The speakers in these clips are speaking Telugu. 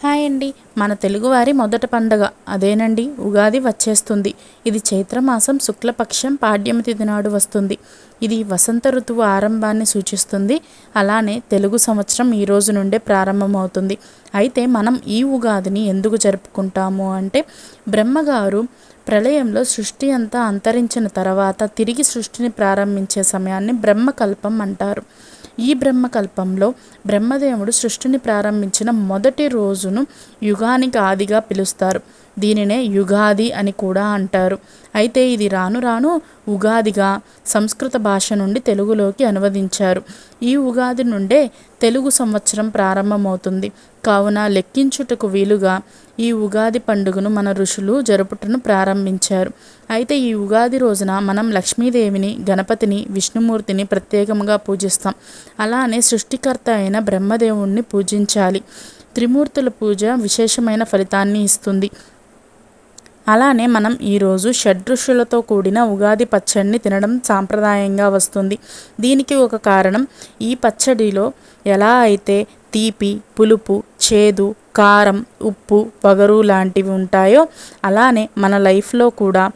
హాయ్ అండి. మన తెలుగువారి మొదటి పండగ అదేనండి ఉగాది వచ్చేస్తుంది. ఇది చైత్రమాసం శుక్లపక్షం పాడ్యమి తిథి నాడు వస్తుంది. ఇది వసంత ఋతువు ఆరంభాన్ని సూచిస్తుంది. అలానే తెలుగు సంవత్సరం ఈ రోజు నుండే ప్రారంభమవుతుంది. అయితే మనం ఈ ఉగాదిని ఎందుకు జరుపుకుంటాము అంటే, బ్రహ్మగారు ప్రళయంలో సృష్టి అంతా అంతరించిన తర్వాత తిరిగి సృష్టిని ప్రారంభించే సమయాన్ని బ్రహ్మకల్పం అంటారు. ఈ బ్రహ్మకల్పంలో బ్రహ్మదేవుడు సృష్టిని ప్రారంభించిన మొదటి రోజును యుగానికి ఆదిగా పిలుస్తారు. దీనినే యుగాది అని కూడా అంటారు. అయితే ఇది రాను రాను ఉగాదిగా సంస్కృత భాష నుండి తెలుగులోకి అనువదించారు. ఈ ఉగాది నుండే తెలుగు సంవత్సరం ప్రారంభమవుతుంది. కావున లెక్కించుటకు వీలుగా ఈ ఉగాది పండుగను మన ఋషులు జరుపుటను ప్రారంభించారు. అయితే ఈ ఉగాది రోజున మనం లక్ష్మీదేవిని, గణపతిని, విష్ణుమూర్తిని ప్రత్యేకంగా పూజిస్తాం. అలానే సృష్టికర్త అయిన బ్రహ్మదేవుణ్ణి పూజించాలి. త్రిమూర్తుల పూజ విశేషమైన ఫలితాన్ని ఇస్తుంది. అలానే మనం ఈరోజు షడ్రుచులతో కూడిన ఉగాది పచ్చడిని తినడం సాంప్రదాయంగా వస్తుంది. దీనికి ఒక కారణం, ఈ పచ్చడిలో ఎలా అయితే తీపి, పులుపు, చేదు, కారం, ఉప్పు, వగరు లాంటివి ఉంటాయో, అలానే మన లైఫ్లో కూడా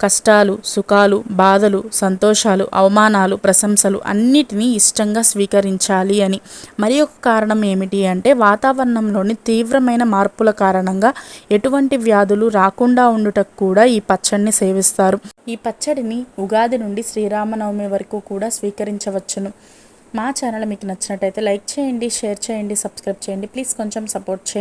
కష్టాలు, సుఖాలు, బాధలు, సంతోషాలు, అవమానాలు, ప్రశంసలు అన్నిటినీ ఇష్టంగా స్వీకరించాలి అని. మరి ఒక కారణం ఏమిటి అంటే, వాతావరణంలోని తీవ్రమైన మార్పుల కారణంగా ఎటువంటి వ్యాధులు రాకుండా ఉండుటకు కూడా ఈ పచ్చడిని సేవిస్తారు. ఈ పచ్చడిని ఉగాది నుండి శ్రీరామనవమి వరకు కూడా స్వీకరించవచ్చును. మా ఛానల్ మీకు నచ్చినట్టయితే లైక్ చేయండి, షేర్ చేయండి, సబ్స్క్రైబ్ చేయండి. ప్లీజ్ కొంచెం సపోర్ట్ చేయండి.